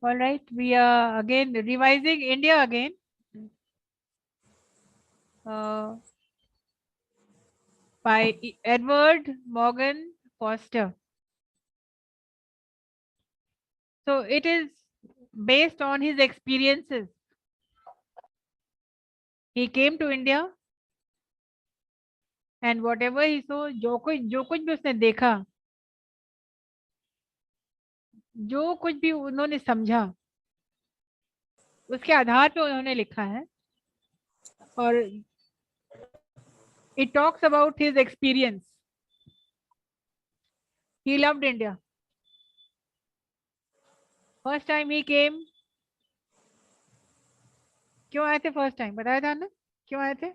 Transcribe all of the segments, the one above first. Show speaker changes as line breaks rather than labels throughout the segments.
All right, we are again revising India again. By Edward Morgan Foster. So it is based on his experiences. He came to India and whatever he saw, जो कुछ भी उसने देखा, जो कुछ भी उन्होंने समझा, उसके आधार पे उन्होंने लिखा है. और it talks about his experience. He loved India. First time he came. क्यों आए थे फर्स्ट टाइम? बताया था ना क्यों आए थे?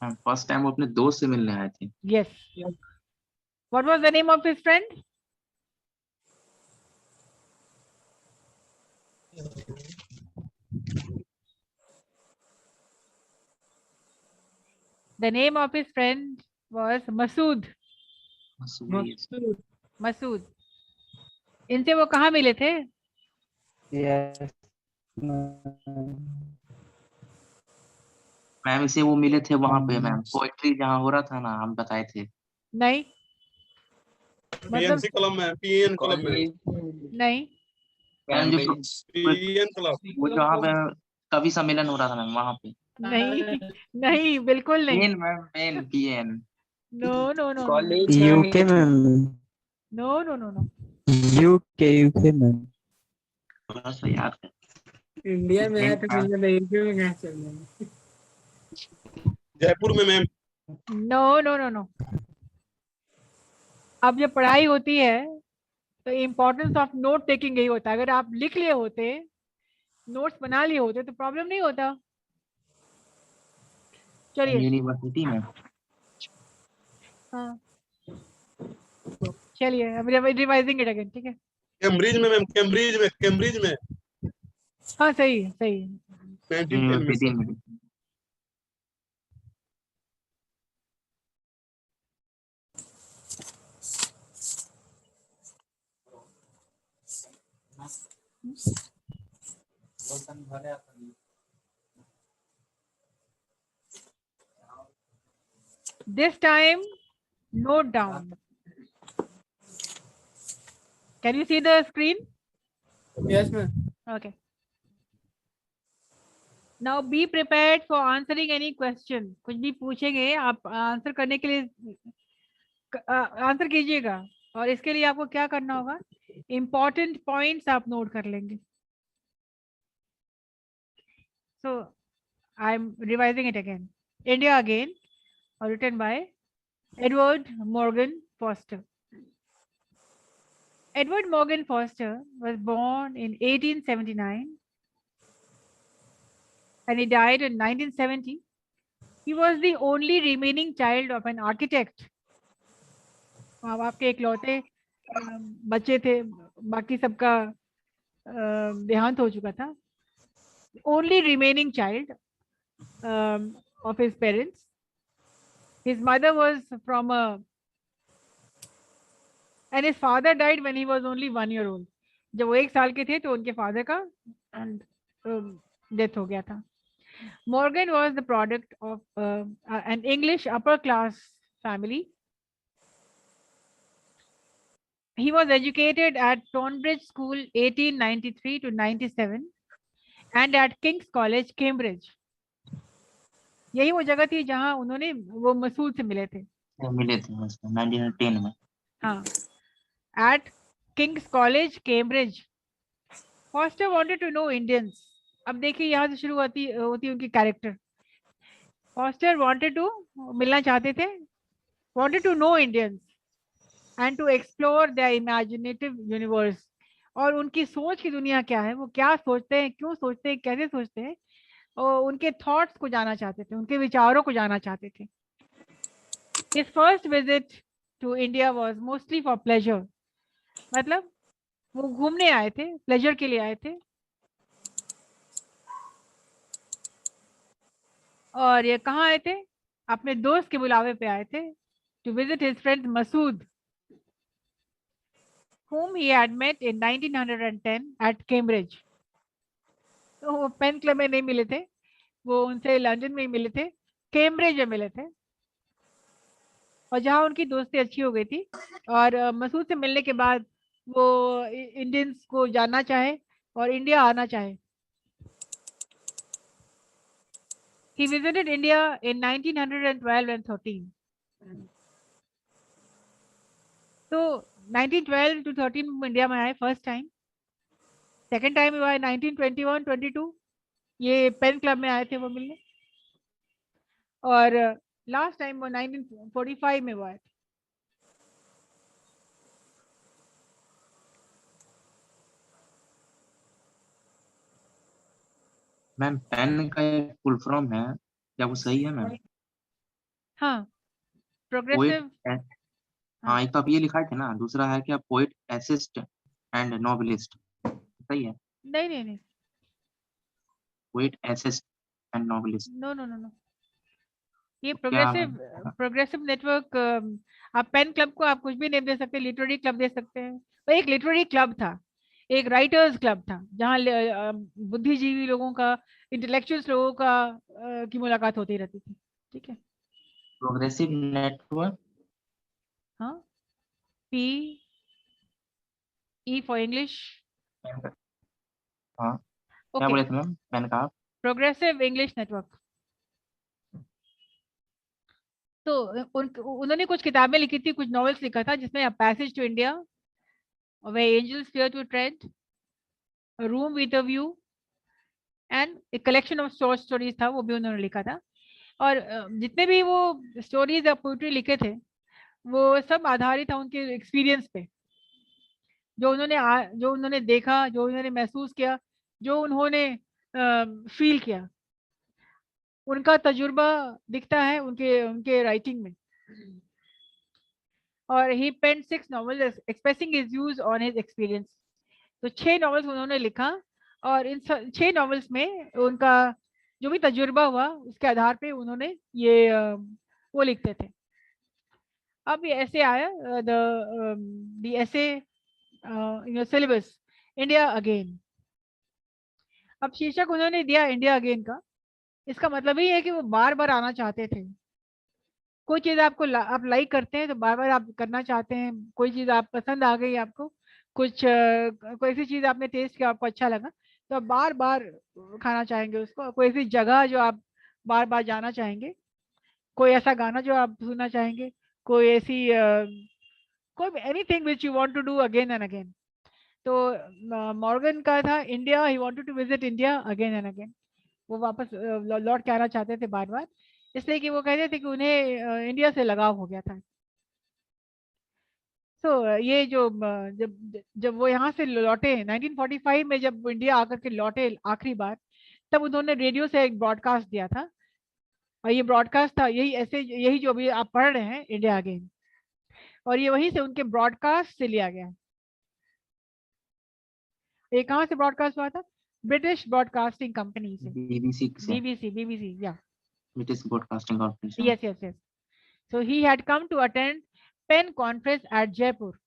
फर्स्ट टाइम वो अपने दोस्त से मिलने आए थे.
Yes. What was the name of his friend? The name of his friend was Masood. Masood. इनसे वो कहाँ मिले थे?
Yes.
मैम इसे वो मिले थे वहां पे मैम, पोएट्री जहाँ हो रहा था ना, हम बताए थे.
नहीं.
पीएनसी क्लब में, पीएन क्लब में.
नहीं.
मैम जो
पीएन क्लब,
वो जहाँ पे कवि सम्मेलन हो रहा था मैम, वहां पे.
नहीं. नहीं, बिल्कुल नहीं.
PN ma'am, PN.
No, no, no.
UK में.
No, no, no, no.
UK में.
थोड़ा सा याद है.
इंडिया में है तो फिर यूके में कहाँ चल रहा है?
जयपुर में ma'am.
No, no, no, no. अब जब पढ़ाई होती है तो इम्पोर्टेंस ऑफ नोट टेकिंग यही होता है. अगर आप लिख लिए होते, नोट्स बना लिए होते तो प्रॉब्लम नहीं होता. चलिए.
यूनिवर्सिटी में.
हाँ, चलिए अब रिवाइजिंग इट अगेन. ठीक है.
कैम्ब्रिज में मैम, कैम्ब्रिज में.
हाँ, सही है, सही है.
1910 में.
This time, note down. Can you see the screen?
Yes, ma'am.
Okay. Now be prepared for answering any question. कुछ भी पूछेंगे आप आंसर करने के लिए आंसर कीजिएगा. और इसके लिए आपको क्या करना होगा? Important points आप नोट कर लेंगे. So I'm revising it again. India again, written by Edward Morgan Foster. Edward Morgan Foster was born in 1879 and he died in 1970. He was the only remaining child of an architect. माँ बाप के इकलौते बच्चे थे, बाकी सबका देहांत हो चुका था. Only remaining child of his parents. His mother was from a and his father died when he was only 1 year old. जब वो 1 साल के थे तो उनके फादर का डेथ हो गया था. Morgan was the product of an English upper class family. He was educated at Tonbridge School 1893 to 97 and at King's College, Cambridge. यही वो जगह थी जहां उन्होंने वो मसूद से मिले थे.
1910 में.
हाँ, at King's College, Cambridge. Foster wanted to know Indians. अब देखिए यहाँ से शुरू होती उनकी कैरेक्टर. Foster wanted to मिलना चाहते थे, wanted to know Indians and to explore their imaginative universe. और उनकी सोच की दुनिया क्या है, वो क्या सोचते हैं, क्यों सोचते हैं, कैसे सोचते हैं, और उनके थॉट्स को जाना चाहते थे, उनके विचारों को जाना चाहते थे. His first visit to India was mostly for pleasure. मतलब वो घूमने आए थे, प्लेजर के लिए आए थे. और ये कहाँ आए थे? अपने दोस्त के बुलावे पे आए थे. To visit his friend Masood. whom he had met in 1910 at Cambridge. तो वो पेन क्लब में नहीं मिले थे, वो उनसे लंदन में ही मिले थे, कैम्ब्रिज में मिले थे, और जहाँ उनकी दोस्ती अच्छी हो गई थी। और मसूद से मिलने के बाद वो इंडियंस को जानना चाहे और इंडिया आना चाहे। He visited India in 1912 and 13. तो 1912 to 13 में इंडिया में आए फर्स्ट टाइम। सेकेंड टाइम हुआ है 1921, 22, ये पेन क्लब में आए थे वो मिलने। और लास्ट टाइम वो 1945 में हुआ है।
मैम पेन का एक फुल फॉर्म है, क्या वो सही है मैम?
हाँ,
पोएट,
प्रोग्रेसिव।
हाँ एक तो आप ये लिखा थे ना, दूसरा है क्या पोएट एसिस्ट एंड नॉवेलिस्ट, सही है?
नहीं नहीं नहीं,
poet essayist and novelist
no no no no, ये
क्या है?
Progressive network. आप पेन क्लब को आप कुछ भी नेम दे सकते हैं, लिटरेरी क्लब दे सकते हैं। वो एक लिटरेरी क्लब था, एक राइटर्स क्लब था, जहाँ बुद्धिजीवी लोगों का, इंटेलेक्चुअल्स लोगों का की मुलाकात होती रहती थी। ठीक है,
प्रोग्रेसिव नेटवर्क,
हाँ, पी ई फॉर इंग्लिश।
हाँ क्या
ओके,
बोले थे मैम पेन का आप?
Progressive English network. तो उन्होंने कुछ किताबें लिखी थी, कुछ नॉवेल्स लिखा था, जिसमें passage to India, Where Angels Fear to Tread, A Room with a View, and a collection of short stories था, वो भी उन्होंने लिखा था। और जितने भी वो स्टोरीज या पोइट्री लिखे थे, वो सब आधारित था उनके एक्सपीरियंस पे, जो उन्होंने देखा, जो उन्होंने महसूस किया, जो उन्होंने फील किया, उनका तजुर्बा दिखता है उनके उनके राइटिंग में। और ही pen 6 novels expressing his views on his experience। तो 6 नॉवेल्स उन्होंने लिखा, और इन 6 नॉवेल्स में उनका जो भी तजुर्बा हुआ उसके आधार पे उन्होंने ये वो लिखते थे। अब ये ऐसे आया द ऐसे सिलेबस, इंडिया अगेन। अब शीर्षक उन्होंने दिया इंडिया अगेन का। इसका मतलब ही है कि वो बार बार आना चाहते थे। कोई चीज़ आपको आप लाइक करते हैं तो बार बार आप करना चाहते हैं। कोई चीज़ आप पसंद आ गई आपको, कुछ कोई ऐसी चीज़ आपने टेस्ट किया, आपको अच्छा लगा, तो आप बार बार खाना चाहेंगे उसको। कोई ऐसी जगह जो आप बार बार जाना चाहेंगे, कोई ऐसा गाना जो आप सुनना चाहेंगे, कोई ऐसी कोई anything which you want to do again and again. तो मॉर्गन का था India, he wanted to visit India again and again. वो वापस लौट के आना चाहते थे बार बार, इसलिए कि वो कहते थे कि उन्हें इंडिया से लगाव हो गया था। तो ये जो जब जब वो यहाँ से लौटे 1945 में, जब इंडिया आकर के लौटे आखिरी बार, तब उन्होंने रेडियो से एक ब्रॉडकास्ट दिया था। और ये ब्रॉडकास्ट था यही जो अभी आप पढ़ रहे हैं, इंडिया अगेन। और ये वहीं से उनके ब्रॉडकास्ट से लिया गया है। ये कहाँ से ब्रॉडकास्ट हुआ था? ब्रिटिश ब्रॉडकास्टिंग कंपनी से,
बीबीसी से,
बीबीसी या
British Broadcasting Corporation.
yes yes yes। so he had come to attend pen conference at Jaipur.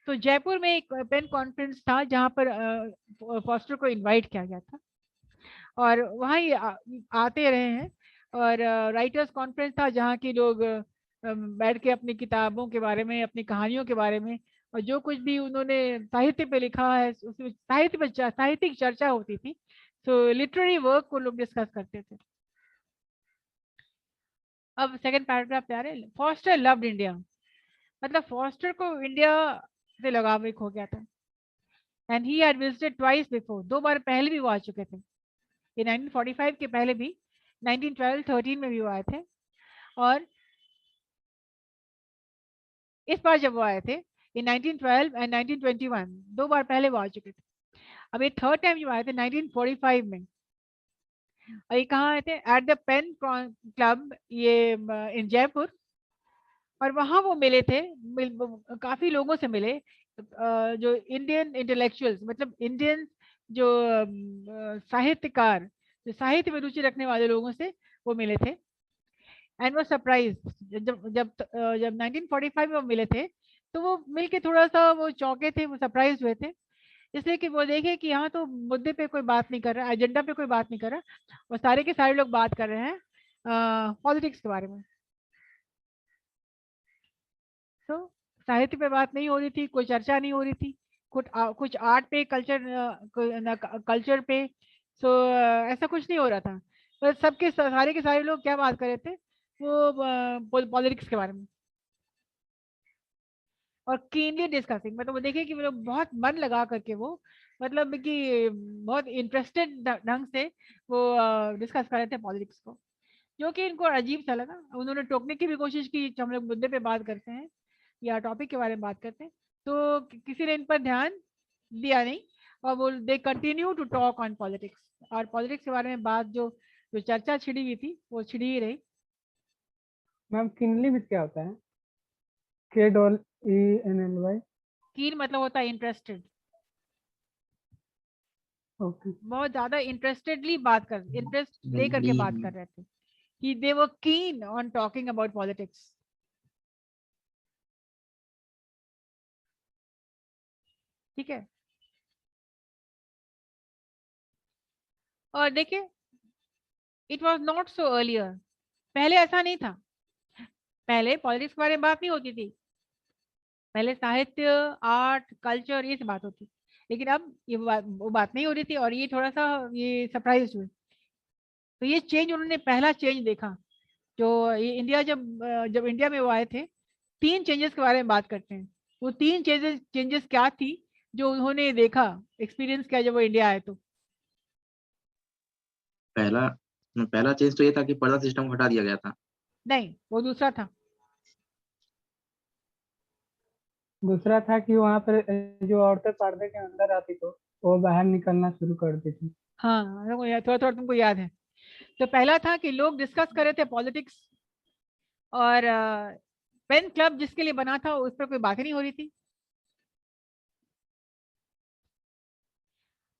तो जयपुर में एक पेन कॉन्फ्रेंस था जहाँ पर फॉस्टर को इनवाइट किया गया था, और वहाँ ही आते रहे हैं। और राइटर्स कॉन्फ्रेंस था जहाँ के लोग बैठ के अपनी किताबों के बारे में, अपनी कहानियों के बारे में, और जो कुछ भी उन्होंने साहित्य पे लिखा है उसमें साहित्यिक चर्चा होती थी। तो लिटरेरी वर्क को लोग डिस्कस करते थे। अब सेकंड पैराग्राफ पे आ रहे हैं। फॉस्टर लव्ड इंडिया, मतलब फॉस्टर को इंडिया से लगाव एक हो गया था। And he had visited twice before, 2 बार पहले भी वो आ चुके थे। ये 1945 के पहले भी 1912-13 में भी वो आए थे, और इस बार जब वो आए थे in 1912 एंड 1921, 2 बार पहले वो आ चुके थे। अब ये थर्ड टाइम जो आए थे 1945 में, और ये कहाँ आए थे? एट द पेन क्लब, ये इन जयपुर। और वहाँ वो मिले थे, काफी लोगों से मिले, जो इंडियन इंटेलेक्चुअल्स, मतलब इंडियन जो साहित्यकार, जो साहित्य में रुचि रखने वाले लोगों से वो मिले थे। एंड वो सरप्राइज, जब 1945 में वो मिले थे, तो वो मिलके थोड़ा सा वो चौंके थे, वो सरप्राइज हुए थे, इसलिए कि वो देखे कि यहाँ तो मुद्दे पे कोई बात नहीं कर रहा, एजेंडा पे कोई बात नहीं कर रहा, और सारे के सारे लोग बात कर रहे हैं पॉलिटिक्स के बारे में। तो साहित्य पे बात नहीं हो रही थी, कोई चर्चा नहीं हो रही थी, कुछ आर्ट पे, कल्चर पे, सो ऐसा कुछ नहीं हो रहा था। पर सबके सारे के सारे लोग क्या बात कर रहे थे, वो पॉलिटिक्स के बारे में, और कीनली डिस्कसिंग, मतलब वो देखिए कि वो लोग बहुत मन लगा करके वो, मतलब कि बहुत इंटरेस्टेड ढंग से वो डिस्कस कर रहे थे पॉलिटिक्स को, जो कि इनको अजीब सा लगा। उन्होंने टोकने की भी कोशिश की, हम लोग मुद्दे पे बात करते हैं या टॉपिक के बारे में बात करते हैं, तो किसी ने इन पर ध्यान दिया नहीं, और वो they continue to talk on politics, और पॉलिटिक्स के बारे में बात जो जो चर्चा छिड़ी हुई थी वो छिड़ी ही रही।
मैम किनली विथ क्या होता है? KENLY।
कीन मतलब होता है इंटरेस्टेड,
ओके।
बहुत ज्यादा इंटरेस्टेडली बात कर, इंटरेस्ट लेकर के बात कर रहे थे, कि दे वर keen on talking about politics. ठीक है, और देखिए it was not so earlier, पहले ऐसा नहीं था, पहले पॉलिटिक्स के बारे में बात नहीं होती थी, पहले साहित्य, आर्ट, कल्चर, ये सब बात होती, लेकिन अब वो बात नहीं हो रही थी, और ये थोड़ा सा ये सरप्राइज हुए। तो ये चेंज उन्होंने पहला चेंज देखा, जो ये इंडिया जब इंडिया में वो आए थे, 3 चेंजेस के बारे में बात करते हैं। वो 3 चेंजेस क्या थी जो उन्होंने देखा, एक्सपीरियंस किया जब वो इंडिया आए तो?
पहला पहला चेंज तो ये था कि पर्दा सिस्टम हटा दिया गया था।
नहीं, वो दूसरा था।
दूसरा था कि वहाँ पर जो औरतें पर्दे के अंदर आती तो वो बाहर निकलना शुरू कर दी थी।
हाँ, थोड़ा थोड़ा तुमको याद है। तो पहला था कि लोग डिस्कस कर रहे थे पॉलिटिक्स, और पेन क्लब जिसके लिए बना था उस पर कोई बात ही नहीं हो रही थी।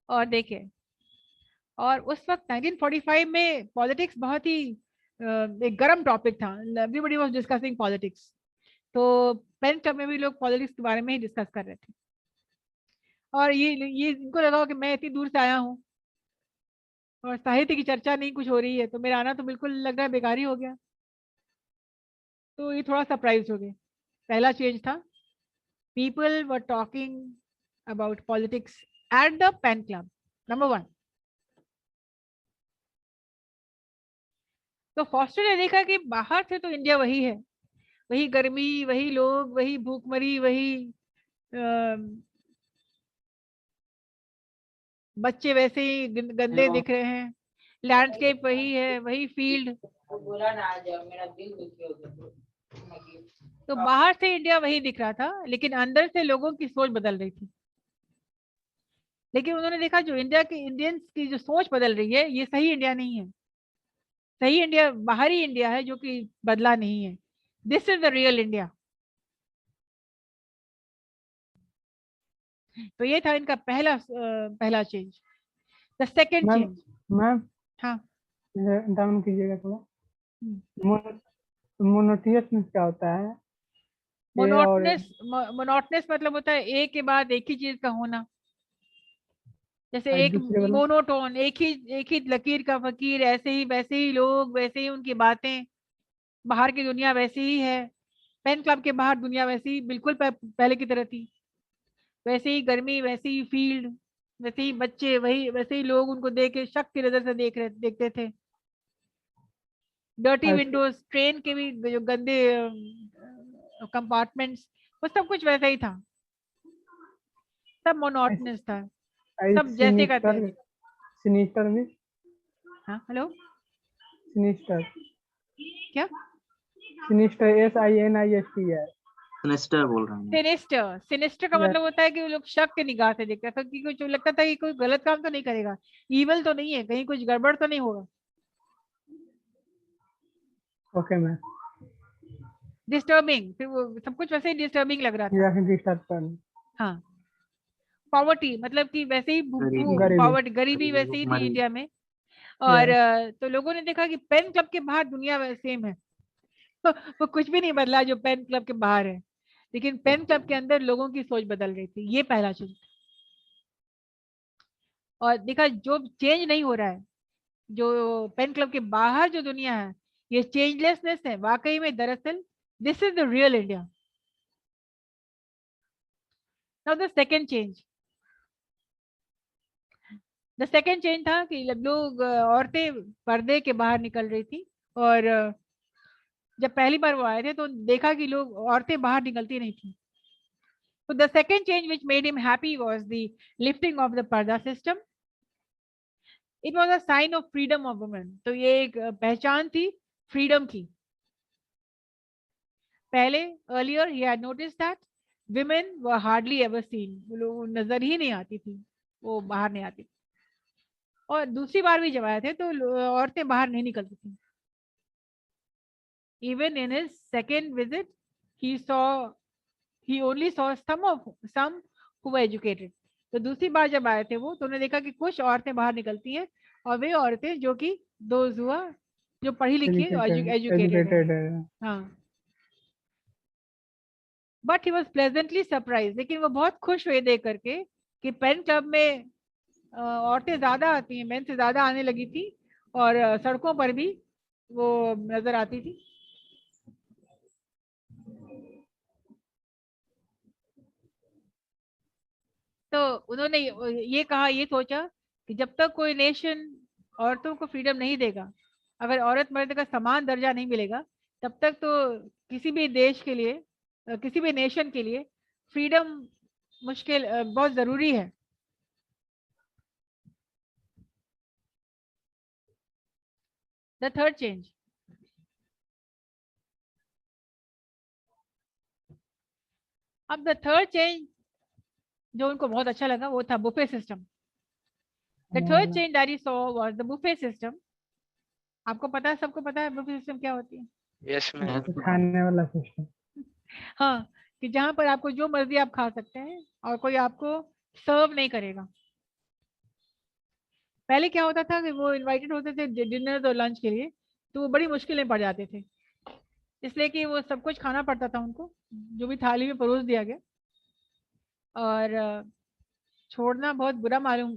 और देखिए, और उस वक्त 1945 में पॉलिटिक्स बहुत ही एक गर्म टॉपिक था, एवरीबॉडी वाज डिस्कसिंग पॉलिटिक्स, तो पेन क्लब में भी लोग पॉलिटिक्स के बारे में ही डिस्कस कर रहे थे, और ये इनको लगा कि मैं इतनी दूर से आया हूँ और साहित्य की चर्चा नहीं कुछ हो रही है, तो मेरा आना तो बिल्कुल लग रहा है बेकार ही हो गया। तो ये थोड़ा सरप्राइज हो गए। पहला चेंज था, people were talking about politics at the pen club, number 1। तो फॉस्टर ने देखा कि बाहर से तो इंडिया वही है, वही गर्मी, वही लोग, वही भूखमरी, वही बच्चे वैसे ही गंदे दिख रहे हैं, लैंडस्केप वही है, वही फील्ड। तो बाहर से इंडिया वही दिख रहा था, लेकिन अंदर से लोगों की सोच बदल रही थी। लेकिन उन्होंने देखा जो इंडिया के इंडियंस की जो सोच बदल रही है, ये सही इंडिया नहीं है, सही इंडिया बाहरी इंडिया है जो कि बदला नहीं है, this is the real India. तो ये था इनका पहला change. The second
ma'am
change,
ma'am
हाँ,
डाउन कीजिएगा थोड़ा।
हम्म।
मोनोटियस में क्या होता है?
मोनोटनस मतलब होता है एक के बाद एक ही चीज का होना, जैसे एक
दूसरे वाला?
मोनोटोन, एक ही लकीर का फकीर, ऐसे ही वैसे ही लोग, वैसे ही उनकी बातें, बाहर की दुनिया वैसी ही है, पेन क्लब के बाहर दुनिया वैसी ही बिल्कुल पहले की तरह थी, वैसे ही गर्मी, वैसे ही फील्ड, वैसे ही बच्चे, वही वैसे ही लोग उनको देख के शक की नजर से देखते थे, डर्टी
अच्छा,
विंडोज, ट्रेन के भी जो गंदे कंपार्टमेंट्स, वो सब कुछ वैसा ही था, सब मोनोटनस था, सब जैसे का
सिनिस्टर। सिनिस्टर भी।
हाँ, हेलो,
सिनिस्टर।
क्या?
Sinister SINISTR।
सिनेस्टर बोल रहा हूँ।
सिनिस्टर, सिनिस्टर का मतलब होता है कि वो लोग शक के निगाह से देखते थे, कि कुछ लगता था कि कोई गलत काम तो नहीं करेगा, इवल तो नहीं है, कहीं कुछ गड़बड़ तो नहीं होगा।
Okay ma'am.
डिस्टर्बिंग, फिर वो सब कुछ वैसे ही डिस्टर्बिंग लग रहा था।
या डिस्टर्ब करना।
हाँ, पॉवर्टी मतलब कि वैसे ही
गरीबी।
पॉवर्टी, गरीबी वैसे ही थी
भूखमरी।
इंडिया में, और तो लोगों ने देखा कि पेन क्लब के बाहर दुनिया सेम है, वो कुछ भी नहीं बदला जो पेन क्लब के बाहर है, लेकिन पेन क्लब के अंदर लोगों की सोच बदल रही थी। ये पहला चेंज। और देखा जो चेंज नहीं हो रहा है, जो पेन क्लब के बाहर जो दुनिया है, ये चेंजलेसनेस है वाकई में। दरअसल this is the real India. Now the second change. The second change था कि जब लोग औरतें पर्दे के बाहर निकल रही थी, और जब पहली बार वो आए थे तो देखा कि लोग औरतें बाहर निकलती नहीं थी। तो the second change which made him happy was the lifting of the पर्दा system. It was a sign of freedom of women. तो ये एक पहचान थी फ्रीडम की। पहले earlier he had noticed that women were hardly ever seen. वो लोग नजर ही नहीं आती थी, वो बाहर नहीं आती। और दूसरी बार भी जब आए थे तो औरतें बाहर नहीं निकलती थी। Even in his second visit, he only saw some who were educated. तो दूसरी बार जब आए थे वो, तो उन्होंने देखा कि कुछ औरतें बाहर निकलती हैं, और वे औरतें जो कि जो पढ़ी लिखी एजुकेटेड है। हाँ। But he was pleasantly surprise, लेकिन वो बहुत खुश हुए देख करके कि पेन क्लब में औरतें ज्यादा आती हैं, मेन से ज्यादा आने लगी थी, और सड़कों पर भी वो नजर आती थी। तो उन्होंने ये कहा, ये सोचा कि जब तक कोई नेशन औरतों को फ्रीडम नहीं देगा, अगर औरत मर्द का समान दर्जा नहीं मिलेगा, तब तक तो किसी भी देश के लिए, किसी भी नेशन के लिए फ्रीडम मुश्किल, बहुत जरूरी है। The third change. अब द थर्ड चेंज जो उनको बहुत अच्छा लगा वो था buffet system. The third change that he saw was the buffet system. आपको पता है, सबको पता है बुफे सिस्टम क्या होती है?
Yes ma'am.
खाने वाला सिस्टम।
हाँ, कि जहाँ पर आपको जो मर्जी आप खा सकते हैं और कोई आपको सर्व नहीं करेगा। पहले क्या होता था कि वो इनवाइटेड होते थे डिनर और लंच के लिए, तो वो बड़ी मुश्किल में पड़ जाते थे, इसलिए कि वो सब कुछ खाना पड़ता था उनको, जो भी थाली में परोस दिया गया। और छोड़ना बहुत बुरा मालूम,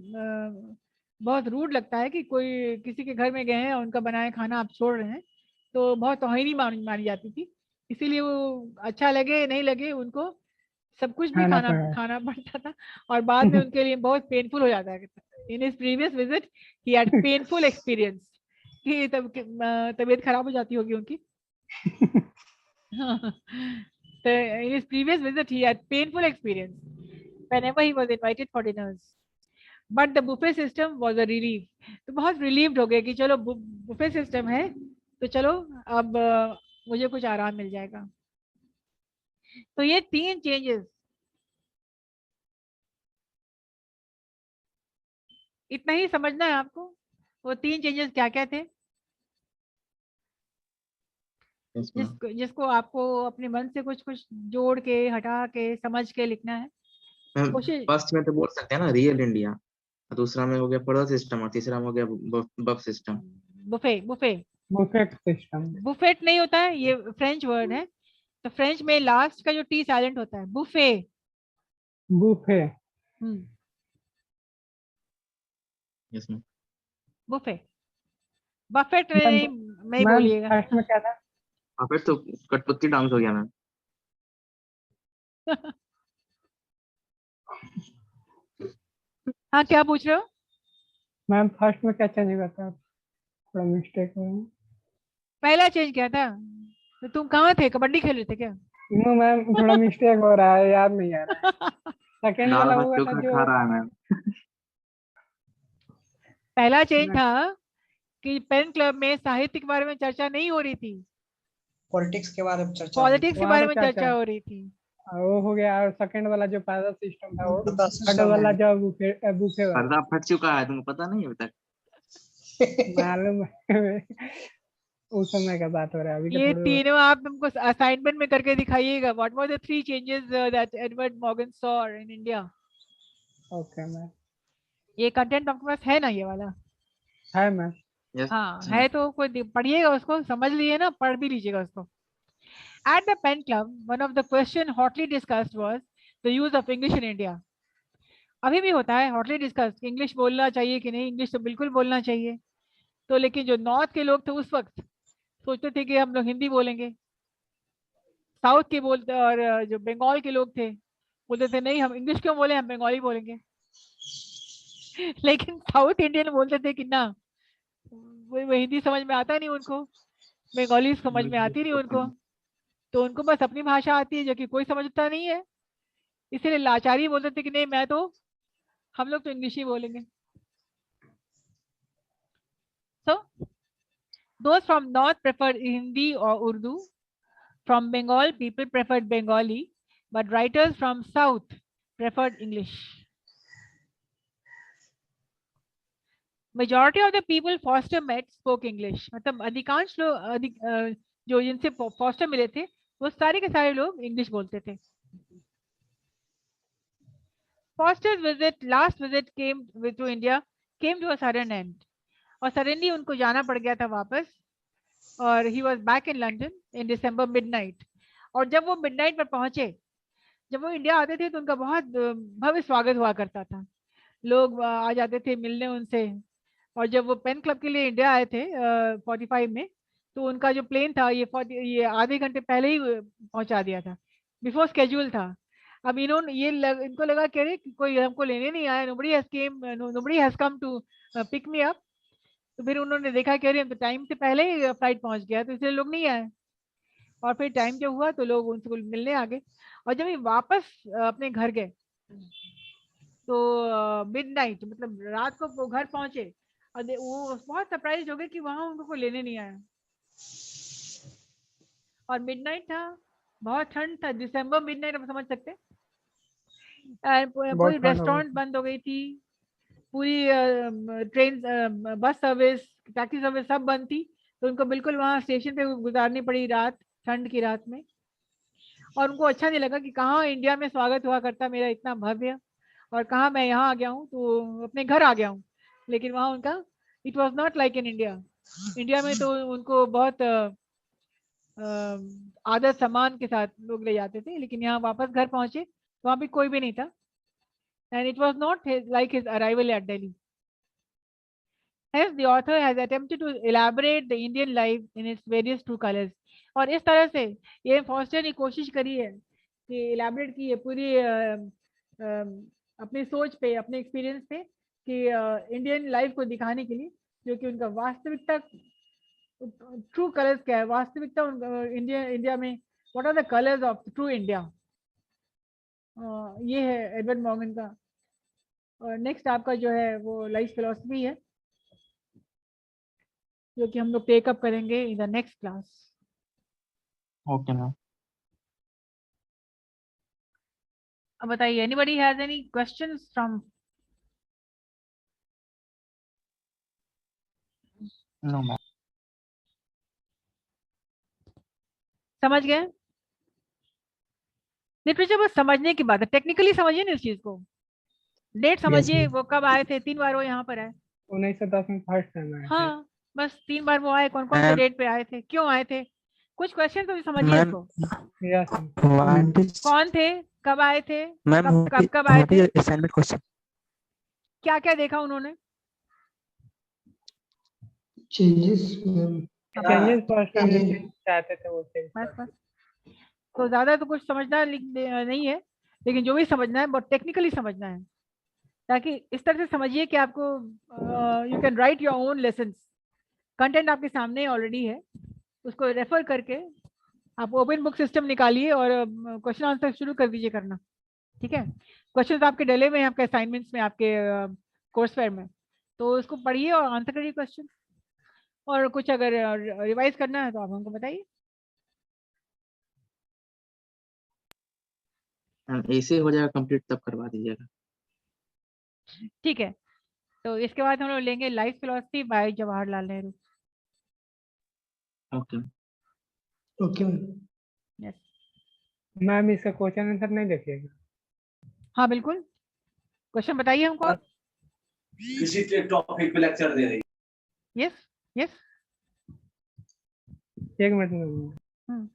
बहुत रूड लगता है कि कोई किसी के घर में गए हैं और उनका बनाया खाना आप छोड़ रहे हैं, तो बहुत तौहीनी मानी जाती थी। इसीलिए वो अच्छा लगे नहीं लगे उनको सब कुछ भी खाना पड़ता था, और बाद में उनके लिए बहुत पेनफुल हो जाता है। In his previous visit he had painful experience कि तबीयत खराब हो जाती होगी उनकी। तो in his previous visit he had painful experience whenever he was invited for dinners, but the buffet system was a relief. तो बहुत relieved हो गए कि चलो buffet system है, तो चलो अब मुझे कुछ आराम मिल जाएगा। तो ये तीन चेंजेस, इतना ही समझना है आपको। वो तीन चेंजेस क्या क्या थे, जिसको आपको अपने मन से कुछ कुछ जोड़ के हटा के समझ के लिखना है। कोशिश।
फर्स्ट में तो बोल सकते हैं ना रियल इंडिया, दूसरा में हो गया पर्दा सिस्टम, और तीसरा में हो गया बफ system.
Buffet buffet
buffet system.
Buffet नहीं होता है, ये फ्रेंच वर्ड है। तो फ्रेंच में लास्ट का जो टी साइलेंट होता है, buffet.
Buffet.
Yes ma'am.
Buffet, Buffett नहीं बोलिएगा।
फर्स्ट में क्या था?
फिर तो कठपुतली डांस हो गया मैम।
हाँ, क्या पूछ रहे हो?
मैम फर्स्ट में क्या चेंज हुआ था? थोड़ा मिस्टेक हो गया।
पहला चेंज क्या था? तो तुम कहाँ थे, कबड्डी खेल रहे थे क्या?
नो मैम, थोड़ा मिस्टेक हो रहा है, याद नहीं आ रहा है। सेकंड वाला हुआ था जो
खा रहा है मैम।
पहला चेंज था कि पेन क्लब में साहित्य के बारे में चर्चा नहीं हो रही थी,
पॉलिटिक्स के बारे में चर्चा
पॉलिटिक्स के बारे में चर्चा हो रही थी।
वो हो गया। और सेकंड वाला जो पैदा सिस्टम था, वो
पर्दा
थर्ड
सिस्टम
वाला
है।
जो बुफे वाला
पर्दा फट चुका है, तुमको पता नहीं अभी तक?
मालूम है। उस समय का बात हो रहा है, अभी
ये
का
तीनों आप तुमको असाइनमेंट में करके दिखाइएगा। What were the three changes that Edward Morgan saw in India.
Okay ma'am.
ये कंटेंट आपके पास है ना, ये वाला?
है मैम।
यस
हाँ है, तो कोई पढ़िएगा उसको, समझ लिए ना, पढ़ भी लीजिएगा उसको। At the Pen Club, one of the question hotly discussed was the use of English in India. अभी भी होता है हॉटली डिस्कस, इंग्लिश बोलना चाहिए कि नहीं, इंग्लिश तो बिल्कुल बोलना चाहिए। तो लेकिन जो नॉर्थ के लोग थे उस वक्त सोचते थे कि हम लोग हिंदी बोलेंगे, साउथ के बोलते, और जो बंगाल के लोग थे बोलते थे नहीं हम इंग्लिश क्यों बोले, हम बंगाली बोलेंगे। लेकिन साउथ इंडियन बोलते थे कि ना, वो हिंदी समझ में आता नहीं उनको, बंगाली समझ में आती नहीं उनको, तो उनको बस अपनी भाषा आती है जो कि कोई समझता नहीं है, इसीलिए लाचारी बोलते थे कि नहीं मैं तो, हम लोग तो इंग्लिश ही बोलेंगे। So those from north preferred Hindi or Urdu. From Bengal, people preferred Bengali, but writers from south preferred English. Majority of the people Foster met spoke English. मतलब अधिकांश लोग जो जिनसे Foster मिले थे वो सारे के सारे लोग इंग्लिश बोलते थे। Foster's last visit to India came to a sudden end. और suddenly उनको जाना पड़ गया था वापस, और he was back in London in December midnight. और जब वो midnight पर पहुंचे, जब वो इंडिया आते थे तो उनका बहुत भव्य स्वागत हुआ करता था, लोग आ जाते थे मिलने उनसे। और जब वो पेन क्लब के लिए इंडिया आए थे 45 में, तो उनका जो प्लेन था ये आधे घंटे पहले ही पहुंचा दिया था, बिफोर स्केड्यूल था। अब इन्होंने इनको लगा कि अरे कोई हमको लेने नहीं आया, nobody has come to pick me up। तो फिर उन्होंने देखा कि अरे तो टाइम से पहले ही फ्लाइट पहुंच गया, तो इसलिए लोग नहीं आए। और फिर टाइम जब हुआ तो लोग उनसे मिलने आ गए, और जब ये वापस अपने घर गए तो मिडनाइट मतलब रात को वो घर पहुंचे, और वो बहुत सरप्राइज हो गए कि वहां उनको कोई लेने नहीं आया। और मिडनाइट था, बहुत ठंड था, दिसंबर मिडनाइट आप समझ सकते हैं। पूरी रेस्टोरेंट बंद हो गई थी, पूरी train bus service taxi service सब बंद थी, तो उनको बिल्कुल वहाँ स्टेशन पे गुजारनी पड़ी रात, ठंड की रात में। और उनको अच्छा नहीं लगा कि कहाँ इंडिया में स्वागत हुआ करता मेरा इतना भव्य, और कहाँ मैं यहाँ आ गया हूँ, तो अपने घर आ गया हूँ। लेकिन वहाँ उनका it was not like in India. India में तो उनको बहुत आदर सम्मान के साथ लोग ले जाते थे, लेकिन यहाँ वापस घर पहुंचे वहाँ भी कोई भी नहीं था, and it was not like his arrival at Delhi. Hence, the author has attempted to elaborate the Indian life in its various true colors. और इस तरह से ये फॉस्टर ने कोशिश करी है कि इलेबरेट की है पूरी अपनी सोच पे, अपने एक्सपीरियंस पे, कि इंडियन लाइफ को दिखाने के लिए, जो कि उनका वास्तविकता ट्रू कलर्स क्या है, वास्तविकता इंडिया में what are the colours of true India. ये है एडवर्ड मॉर्गन का। और नेक्स्ट आपका जो है वो लाइफ फिलॉसफी है, जो कि हम लोग टेकअप करेंगे in the next class.
Okay ma'am.
अब बताइए, anybody has any questions from?
No ma'am.
समझ गए? लिटरेचर बस समझने की बात है, टेक्निकली समझिए ना इस चीज को। डेट समझिए, वो कब आए थे, 3 बार वो यहाँ पर आए।
1910 में फर्स्ट टाइम आए थे।
हाँ बस 3 बार वो आए, कौन कौन से डेट पे आए थे, क्यों आए थे, कुछ क्वेश्चन तो समझिए
मैम
इसको।
यस
व्हाट इज
कौन थे, कब आए थे,
मैम
कब आए
व्हाट
थे,
इज असाइनमेंट क्वेश्चन?
क्या क्या देखा उन्होंने।
चेंजेस
चेंजेस फर्स्ट टाइम चाहते थे वो चेंज।
बस तो ज्यादा तो कुछ समझना नहीं है, लेकिन जो भी समझना है बहुत टेक्निकली समझना है, ताकि इस तरह से समझिए कि आपको you can write your own lessons. Content आपके सामने ऑलरेडी है, उसको रेफर करके आप ओपन बुक सिस्टम निकालिए और क्वेश्चन आंसर शुरू कर दीजिए करना। ठीक है, क्वेश्चन आपके डले में, आपके असाइनमेंट्स में, आपके कोर्स फेयर में, तो उसको पढ़िए और आंसर करिए क्वेश्चन। और कुछ अगर रिवाइज करना है तो आप हमको बताइए।
ऐसे हो जाएगा कंप्लीट तब करवा दीजिएगा।
ठीक है, तो इसके बाद हम लोग लेंगे life philosophy by Jawaharlal Nehru.
Okay.
Okay
yes
ma'am इसका क्वेश्चन आंसर नहीं देखिएगा।
हाँ बिल्कुल, क्वेश्चन बताइए हमको।
किसी टॉपिक पे लेक्चर दे रही।
Yes yes.
एक मिनट में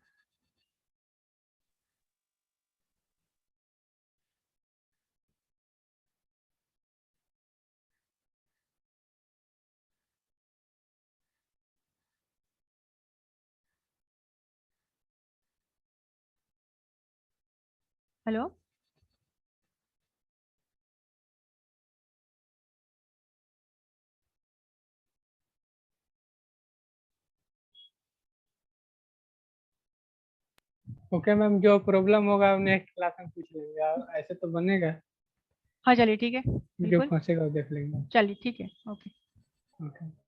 हेलो
ओके मैम, जो प्रॉब्लम होगा नेक्स्ट क्लास में पूछ लेंगे, ऐसे तो बनेगा,
हाँ चलिए ठीक है
जो
बिल्कुल
फंसेगा वो देख लेंगे।
चलिए ठीक है ओके
ओके।